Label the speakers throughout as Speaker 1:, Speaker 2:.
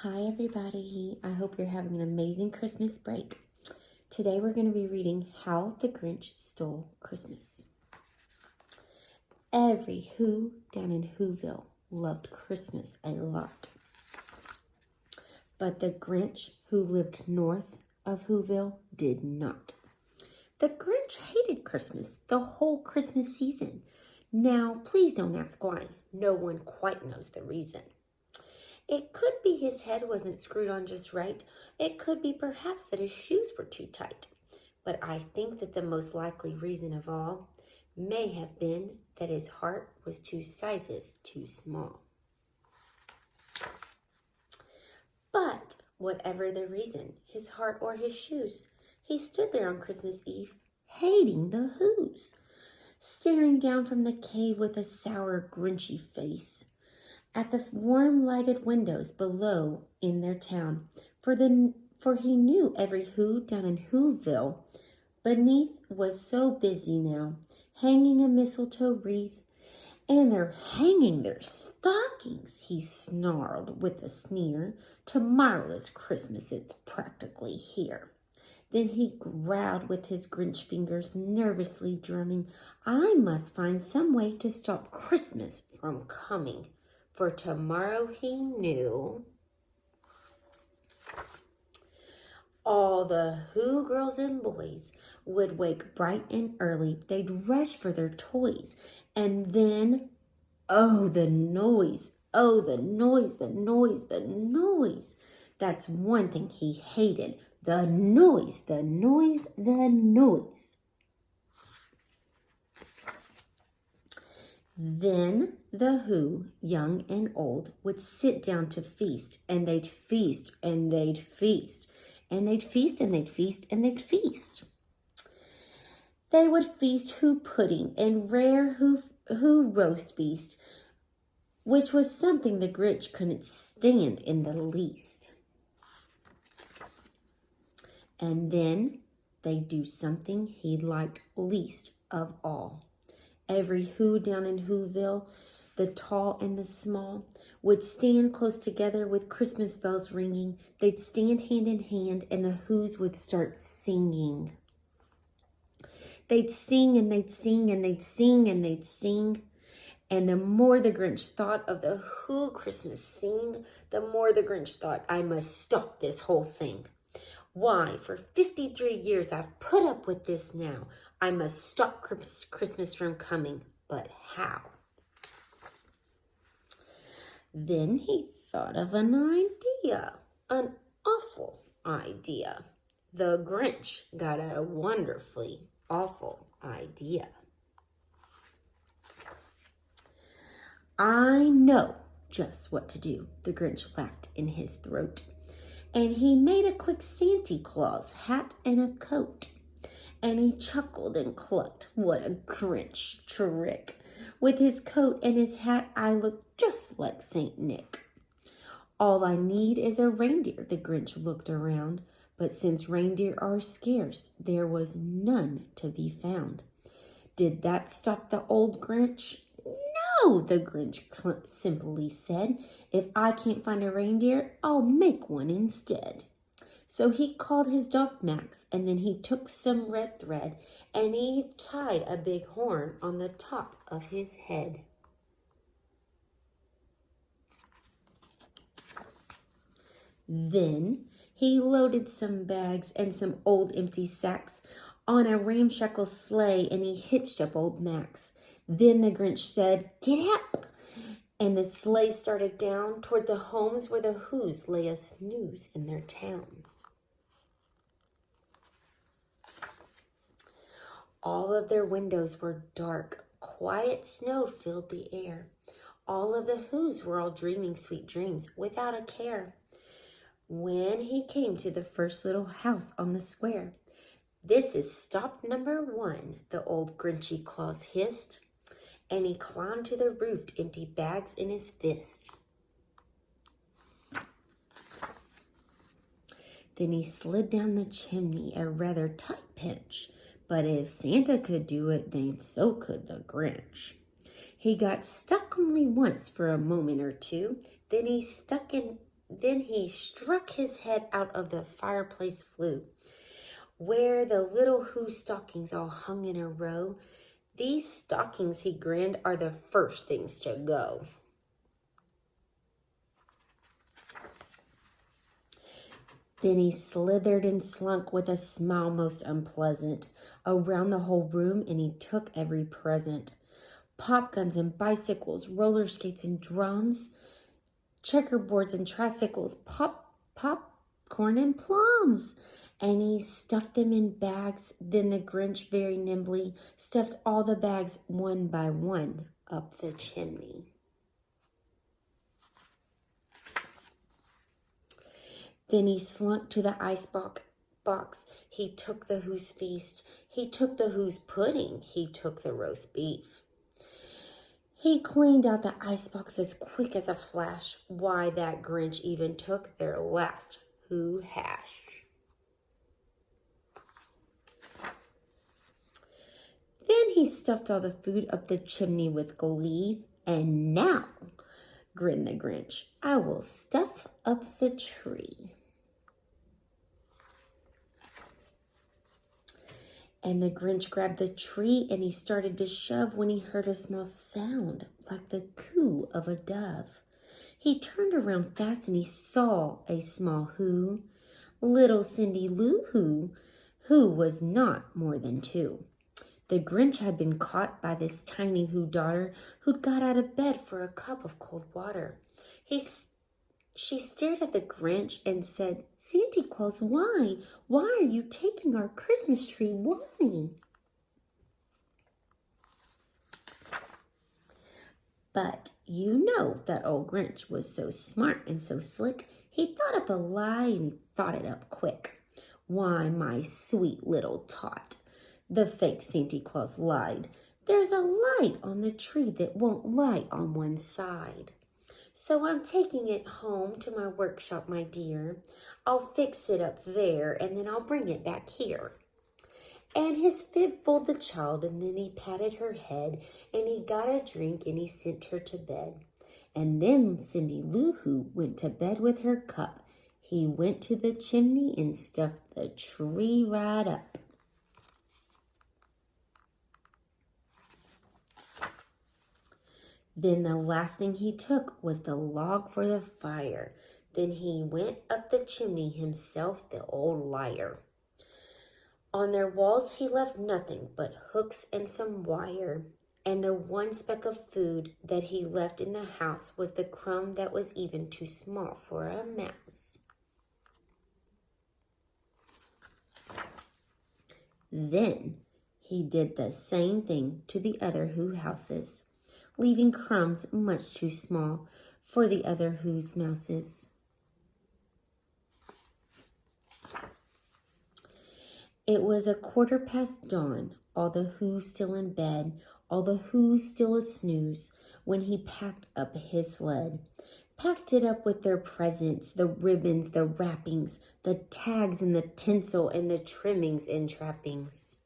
Speaker 1: Hi everybody, I hope you're having an amazing Christmas break. Today we're going to be reading How the Grinch Stole Christmas. Every Who down in Whoville loved Christmas a lot. But the Grinch who lived north of Whoville did not. The Grinch hated Christmas the whole Christmas season. Now, please don't ask why. No one quite knows the reason. It could be his head wasn't screwed on just right. It could be perhaps that his shoes were too tight. But I think that the most likely reason of all may have been that his heart was 2 sizes too small. But whatever the reason, his heart or his shoes, he stood there on Christmas Eve, hating the Whos, staring down from the cave with a sour, grinchy face at the warm lighted windows below in their town, for he knew every Who down in Whoville beneath was so busy now, hanging a mistletoe wreath, and they're hanging their stockings, he snarled with a sneer. Tomorrow is Christmas, it's practically here. Then he growled with his Grinch fingers nervously drumming, I must find some way to stop Christmas from coming. For tomorrow he knew all the Who girls and boys would wake bright and early. They'd rush for their toys. And then, oh, the noise. Oh, the noise, the noise, the noise. That's one thing he hated. The noise, the noise, the noise. Then the Who, young and old, would sit down to feast, and they'd feast, and they'd feast, and they'd feast, and they'd feast, and they'd feast. They would feast Who pudding and rare Who roast beast, which was something the Grinch couldn't stand in the least. And then they'd do something he liked least of all. Every Who down in Whoville, the tall and the small, would stand close together with Christmas bells ringing. They'd stand hand in hand, and the Whos would start singing. They'd sing, and they'd sing, and they'd sing, and they'd sing. And the more the Grinch thought of the Who Christmas sing, the more the Grinch thought, I must stop this whole thing. Why, for 53 years I've put up with this now. I must stop Christmas from coming, but how? Then he thought of an idea, an awful idea. The Grinch got a wonderfully awful idea. I know just what to do, the Grinch laughed in his throat. And he made a quick Santa Claus hat and a coat. And he chuckled and clucked. What a Grinch trick. With his coat and his hat, I look just like Saint Nick. All I need is a reindeer, the Grinch looked around. But since reindeer are scarce, there was none to be found. Did that stop the old Grinch? No, the Grinch simply said. If I can't find a reindeer, I'll make one instead. So he called his dog Max, and then he took some red thread, and he tied a big horn on the top of his head. Then he loaded some bags and some old empty sacks on a ramshackle sleigh, and he hitched up old Max. Then the Grinch said, Get up! And the sleigh started down toward the homes where the Whos lay a snooze in their town. All of their windows were dark. Quiet snow filled the air. All of the Whos were all dreaming sweet dreams without a care. When he came to the first little house on the square, This is stop number 1, the old Grinchy Claus hissed. And he climbed to the roof, empty bags in his fist. Then he slid down the chimney, a rather tight pinch. But if Santa could do it, then so could the Grinch. He got stuck only once for a moment or two. Then he Then he struck his head out of the fireplace flue, where the little Who stockings all hung in a row. These stockings, he grinned, are the first things to go. Then he slithered and slunk with a smile most unpleasant around the whole room, and he took every present. Pop guns and bicycles, roller skates and drums, checkerboards and tricycles, popcorn and plums. And he stuffed them in bags. Then the Grinch very nimbly stuffed all the bags one by one up the chimney. Then he slunk to the ice box. He took the Who's feast. He took the Who's pudding. He took the roast beef. He cleaned out the icebox as quick as a flash. Why, that Grinch even took their last Who hash. Then he stuffed all the food up the chimney with glee. And now, grinned the Grinch, I will stuff up the tree. And the Grinch grabbed the tree and he started to shove when he heard a small sound like the coo of a dove. He turned around fast and he saw a small Who, little Cindy Lou Who was not more than 2. The Grinch had been caught by this tiny Who daughter who'd got out of bed for a cup of cold water. She stared at the Grinch and said, Santa Claus, why? Why are you taking our Christmas tree? Why? But you know that old Grinch was so smart and so slick, he thought up a lie and he thought it up quick. Why, my sweet little tot, the fake Santa Claus lied. There's a light on the tree that won't light on one side. So I'm taking it home to my workshop, my dear. I'll fix it up there, and then I'll bring it back here. And his fib fooled the child, and then he patted her head, and he got a drink, and he sent her to bed. And then Cindy Lou Who went to bed with her cup. He went to the chimney and stuffed the tree right up. Then the last thing he took was the log for the fire. Then he went up the chimney himself, the old liar. On their walls he left nothing but hooks and some wire. And the one speck of food that he left in the house was the crumb that was even too small for a mouse. Then he did the same thing to the other Who houses, leaving crumbs much too small for the other Who's mouses. It was 1/4 dawn, all the Who's still in bed, all the Who's still a snooze, when he packed up his sled. Packed it up with their presents, the ribbons, the wrappings, the tags and the tinsel and the trimmings and trappings.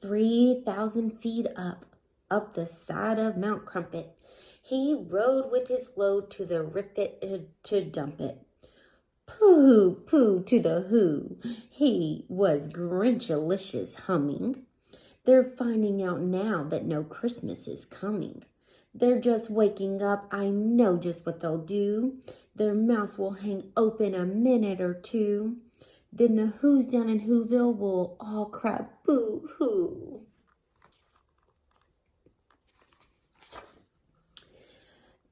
Speaker 1: 3,000 feet up the side of Mount Crumpet, he rode with his load to the Ripet to dump it. Pooh, pooh to the Who, he was Grinchalicious humming. They're finding out now that no Christmas is coming. They're just waking up, I know just what they'll do. Their mouths will hang open a minute or two. Then the Who's down in Whoville will all cry boo-hoo.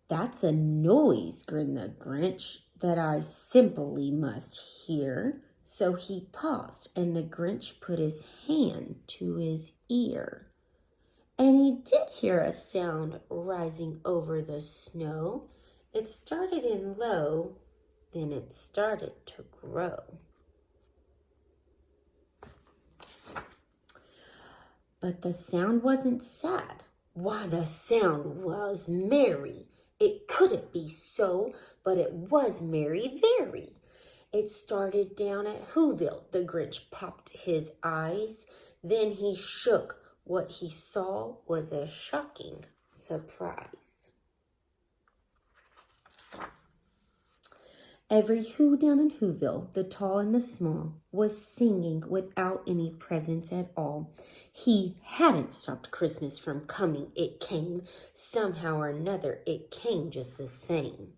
Speaker 1: That's a noise, grinned the Grinch, that I simply must hear. So he paused, and the Grinch put his hand to his ear. And he did hear a sound rising over the snow. It started in low, then it started to grow. But the sound wasn't sad. Why, the sound was merry. It couldn't be so, but it was merry very. It started down at Whoville. The Grinch popped his eyes. Then he shook. What he saw was a shocking surprise. Every Who down in Whoville, the tall and the small, was singing without any presents at all. He hadn't stopped Christmas from coming. It came. Somehow or another, it came just the same.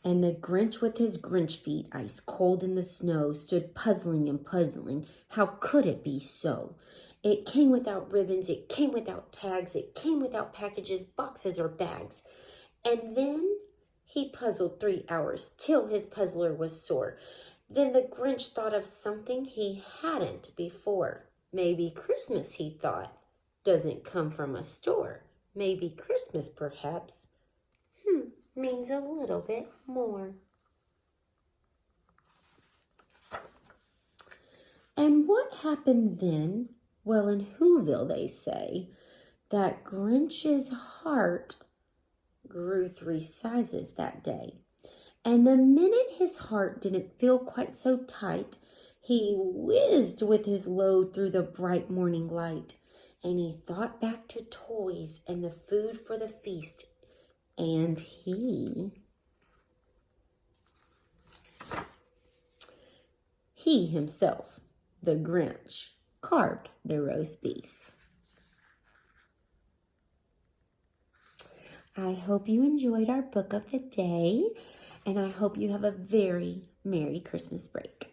Speaker 1: And the Grinch with his Grinch feet ice cold in the snow stood puzzling and puzzling. How could it be so? It came without ribbons, it came without tags, it came without packages, boxes, or bags. And then he puzzled 3 hours till his puzzler was sore. Then the Grinch thought of something he hadn't before. Maybe Christmas, he thought, doesn't come from a store. Maybe Christmas, perhaps, means a little bit more. And what happened then? Well, in Whoville, they say that Grinch's heart grew 3 sizes that day. And the minute his heart didn't feel quite so tight, he whizzed with his load through the bright morning light. And he thought back to toys and the food for the feast. And he himself, the Grinch, carved the roast beef. I hope you enjoyed our book of the day, and I hope you have a very Merry Christmas break.